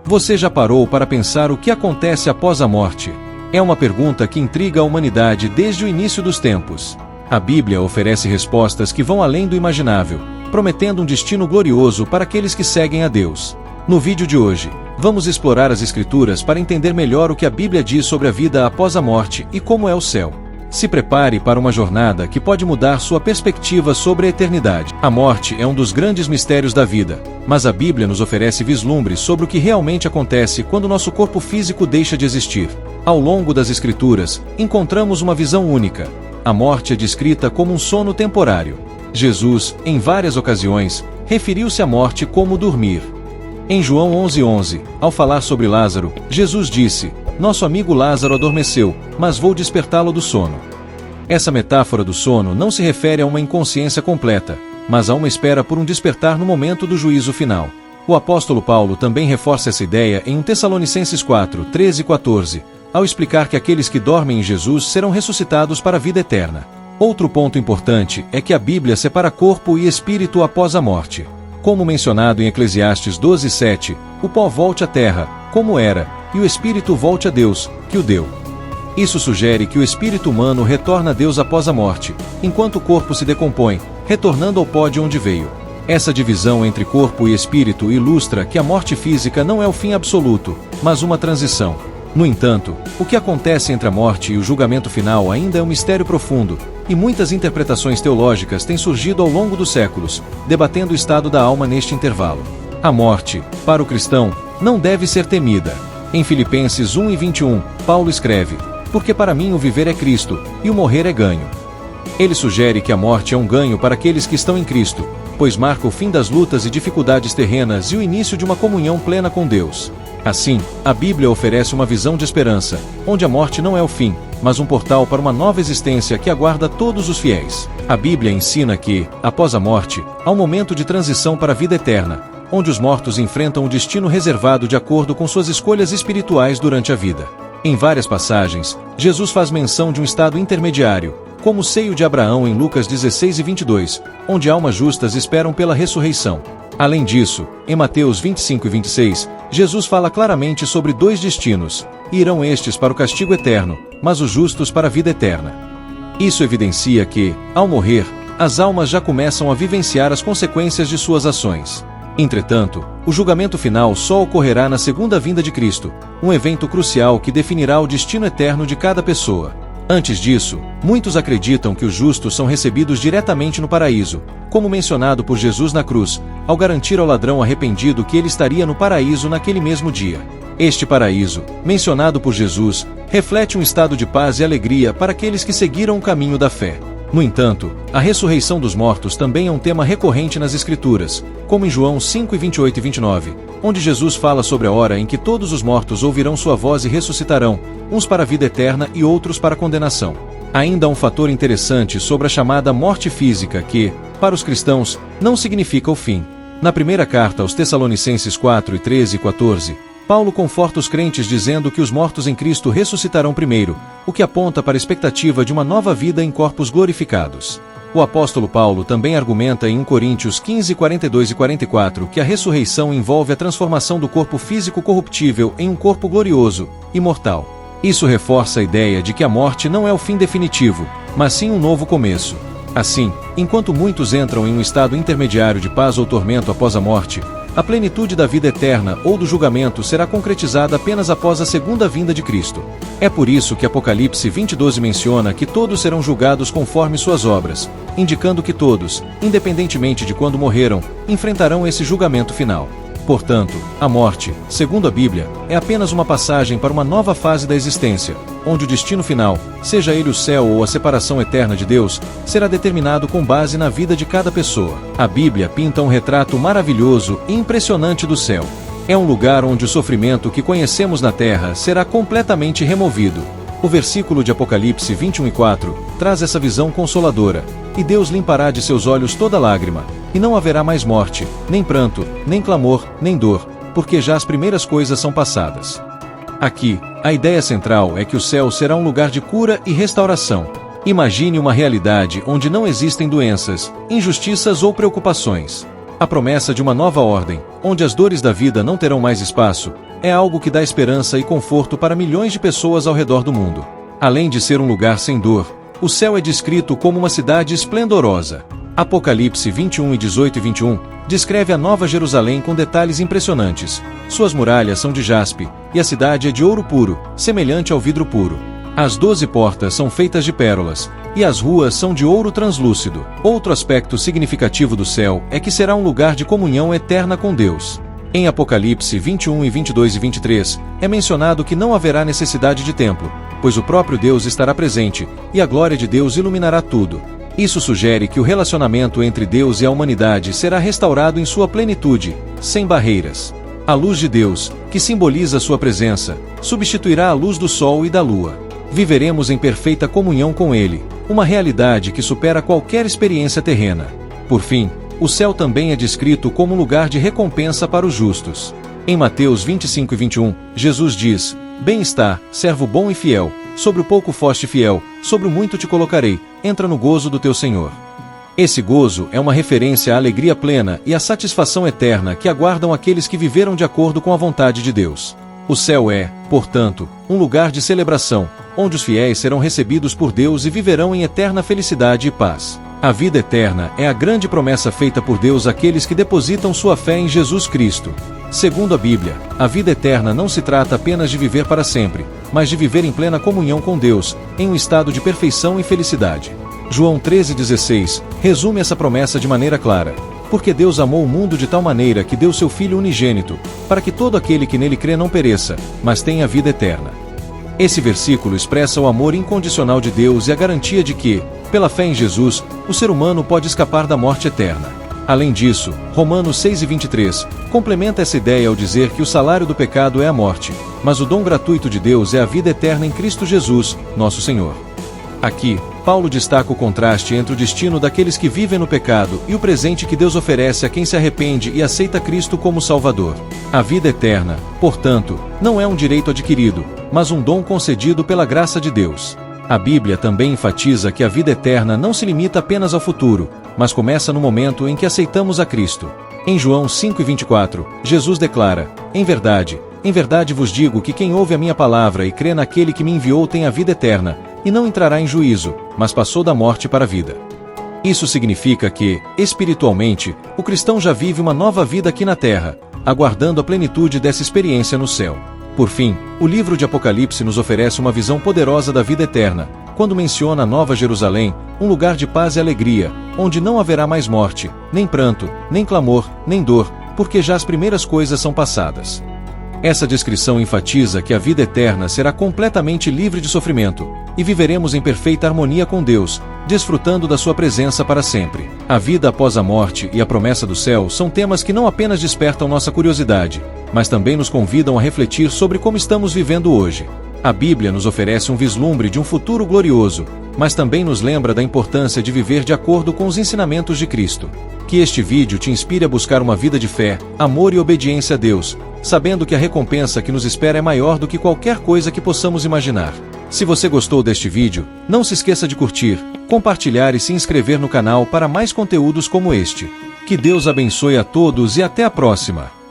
Você já parou para pensar o que acontece após a morte? É uma pergunta que intriga a humanidade desde o início dos tempos. A Bíblia oferece respostas que vão além do imaginável, prometendo um destino glorioso para aqueles que seguem a Deus. No vídeo de hoje, vamos explorar as Escrituras para entender melhor o que a Bíblia diz sobre a vida após a morte e como é o céu. Se prepare para uma jornada que pode mudar sua perspectiva sobre a eternidade. A morte é um dos grandes mistérios da vida, mas a Bíblia nos oferece vislumbres sobre o que realmente acontece quando nosso corpo físico deixa de existir. Ao longo das Escrituras, encontramos uma visão única. A morte é descrita como um sono temporário. Jesus, em várias ocasiões, referiu-se à morte como dormir. Em João 11:11, ao falar sobre Lázaro, Jesus disse: "Nosso amigo Lázaro adormeceu, mas vou despertá-lo do sono." Essa metáfora do sono não se refere a uma inconsciência completa, mas a uma espera por um despertar no momento do juízo final. O apóstolo Paulo também reforça essa ideia em 1 Tessalonicenses 4:13 e 14, ao explicar que aqueles que dormem em Jesus serão ressuscitados para a vida eterna. Outro ponto importante é que a Bíblia separa corpo e espírito após a morte. Como mencionado em Eclesiastes 12:7, o pó volte à terra, como era, e o espírito volte a Deus, que o deu. Isso sugere que o espírito humano retorna a Deus após a morte, enquanto o corpo se decompõe, retornando ao pó de onde veio. Essa divisão entre corpo e espírito ilustra que a morte física não é o fim absoluto, mas uma transição. No entanto, o que acontece entre a morte e o julgamento final ainda é um mistério profundo, e muitas interpretações teológicas têm surgido ao longo dos séculos, debatendo o estado da alma neste intervalo. A morte, para o cristão, não deve ser temida. Em Filipenses 1:21, Paulo escreve: "Porque para mim o viver é Cristo, e o morrer é ganho." Ele sugere que a morte é um ganho para aqueles que estão em Cristo, pois marca o fim das lutas e dificuldades terrenas e o início de uma comunhão plena com Deus. Assim, a Bíblia oferece uma visão de esperança, onde a morte não é o fim, mas um portal para uma nova existência que aguarda todos os fiéis. A Bíblia ensina que, após a morte, há um momento de transição para a vida eterna, onde os mortos enfrentam o destino reservado de acordo com suas escolhas espirituais durante a vida. Em várias passagens, Jesus faz menção de um estado intermediário, como o seio de Abraão em Lucas 16:22, onde almas justas esperam pela ressurreição. Além disso, em Mateus 25:26, Jesus fala claramente sobre dois destinos: irão estes para o castigo eterno, mas os justos para a vida eterna. Isso evidencia que, ao morrer, as almas já começam a vivenciar as consequências de suas ações. Entretanto, o julgamento final só ocorrerá na segunda vinda de Cristo, um evento crucial que definirá o destino eterno de cada pessoa. Antes disso, muitos acreditam que os justos são recebidos diretamente no paraíso, como mencionado por Jesus na cruz, ao garantir ao ladrão arrependido que ele estaria no paraíso naquele mesmo dia. Este paraíso, mencionado por Jesus, reflete um estado de paz e alegria para aqueles que seguiram o caminho da fé. No entanto, a ressurreição dos mortos também é um tema recorrente nas Escrituras, como em João 5:28 e 29, onde Jesus fala sobre a hora em que todos os mortos ouvirão sua voz e ressuscitarão, uns para a vida eterna e outros para a condenação. Ainda há um fator interessante sobre a chamada morte física que, para os cristãos, não significa o fim. Na primeira carta aos Tessalonicenses 4:13 e 14, Paulo conforta os crentes dizendo que os mortos em Cristo ressuscitarão primeiro, o que aponta para a expectativa de uma nova vida em corpos glorificados. O apóstolo Paulo também argumenta em 1 Coríntios 15:42 e 44 que a ressurreição envolve a transformação do corpo físico corruptível em um corpo glorioso, imortal. Isso reforça a ideia de que a morte não é o fim definitivo, mas sim um novo começo. Assim, enquanto muitos entram em um estado intermediário de paz ou tormento após a morte, a plenitude da vida eterna ou do julgamento será concretizada apenas após a segunda vinda de Cristo. É por isso que Apocalipse 20:12 menciona que todos serão julgados conforme suas obras, indicando que todos, independentemente de quando morreram, enfrentarão esse julgamento final. Portanto, a morte, segundo a Bíblia, é apenas uma passagem para uma nova fase da existência, onde o destino final, seja ele o céu ou a separação eterna de Deus, será determinado com base na vida de cada pessoa. A Bíblia pinta um retrato maravilhoso e impressionante do céu. É um lugar onde o sofrimento que conhecemos na terra será completamente removido. O versículo de Apocalipse 21:4 traz essa visão consoladora: "E Deus limpará de seus olhos toda lágrima, e não haverá mais morte, nem pranto, nem clamor, nem dor, porque já as primeiras coisas são passadas." Aqui, a ideia central é que o céu será um lugar de cura e restauração. Imagine uma realidade onde não existem doenças, injustiças ou preocupações. A promessa de uma nova ordem, onde as dores da vida não terão mais espaço, é algo que dá esperança e conforto para milhões de pessoas ao redor do mundo. Além de ser um lugar sem dor, o céu é descrito como uma cidade esplendorosa. Apocalipse 21 e 18 e 21 descreve a Nova Jerusalém com detalhes impressionantes. Suas muralhas são de jaspe, e a cidade é de ouro puro, semelhante ao vidro puro. As 12 portas são feitas de pérolas, e as ruas são de ouro translúcido. Outro aspecto significativo do céu é que será um lugar de comunhão eterna com Deus. Em Apocalipse 21 e 22 e 23, é mencionado que não haverá necessidade de templo, pois o próprio Deus estará presente, e a glória de Deus iluminará tudo. Isso sugere que o relacionamento entre Deus e a humanidade será restaurado em sua plenitude, sem barreiras. A luz de Deus, que simboliza sua presença, substituirá a luz do sol e da lua. Viveremos em perfeita comunhão com Ele, uma realidade que supera qualquer experiência terrena. Por fim, o céu também é descrito como um lugar de recompensa para os justos. Em Mateus 25 e 21, Jesus diz: "Bem está, servo bom e fiel, sobre o pouco foste fiel, sobre o muito te colocarei, entra no gozo do teu Senhor." Esse gozo é uma referência à alegria plena e à satisfação eterna que aguardam aqueles que viveram de acordo com a vontade de Deus. O céu é, portanto, um lugar de celebração, onde os fiéis serão recebidos por Deus e viverão em eterna felicidade e paz. A vida eterna é a grande promessa feita por Deus àqueles que depositam sua fé em Jesus Cristo. Segundo a Bíblia, a vida eterna não se trata apenas de viver para sempre, mas de viver em plena comunhão com Deus, em um estado de perfeição e felicidade. João 13,16 resume essa promessa de maneira clara. Porque Deus amou o mundo de tal maneira que deu seu Filho unigênito, para que todo aquele que nele crê não pereça, mas tenha vida eterna. Esse versículo expressa o amor incondicional de Deus e a garantia de que, pela fé em Jesus, o ser humano pode escapar da morte eterna. Além disso, Romanos 6 e 23 complementa essa ideia ao dizer que o salário do pecado é a morte, mas o dom gratuito de Deus é a vida eterna em Cristo Jesus, nosso Senhor. Aqui, Paulo destaca o contraste entre o destino daqueles que vivem no pecado e o presente que Deus oferece a quem se arrepende e aceita Cristo como Salvador. A vida eterna, portanto, não é um direito adquirido, mas um dom concedido pela graça de Deus. A Bíblia também enfatiza que a vida eterna não se limita apenas ao futuro, mas começa no momento em que aceitamos a Cristo. Em João 5 e 24, Jesus declara: em verdade vos digo que quem ouve a minha palavra e crê naquele que me enviou tem a vida eterna, e não entrará em juízo, mas passou da morte para a vida." Isso significa que, espiritualmente, o cristão já vive uma nova vida aqui na terra, aguardando a plenitude dessa experiência no céu. Por fim, o livro de Apocalipse nos oferece uma visão poderosa da vida eterna, quando menciona a Nova Jerusalém, um lugar de paz e alegria, onde não haverá mais morte, nem pranto, nem clamor, nem dor, porque já as primeiras coisas são passadas. Essa descrição enfatiza que a vida eterna será completamente livre de sofrimento, e viveremos em perfeita harmonia com Deus, desfrutando da sua presença para sempre. A vida após a morte e a promessa do céu são temas que não apenas despertam nossa curiosidade, mas também nos convidam a refletir sobre como estamos vivendo hoje. A Bíblia nos oferece um vislumbre de um futuro glorioso, mas também nos lembra da importância de viver de acordo com os ensinamentos de Cristo. Que este vídeo te inspire a buscar uma vida de fé, amor e obediência a Deus, sabendo que a recompensa que nos espera é maior do que qualquer coisa que possamos imaginar. Se você gostou deste vídeo, não se esqueça de curtir, compartilhar e se inscrever no canal para mais conteúdos como este. Que Deus abençoe a todos e até a próxima!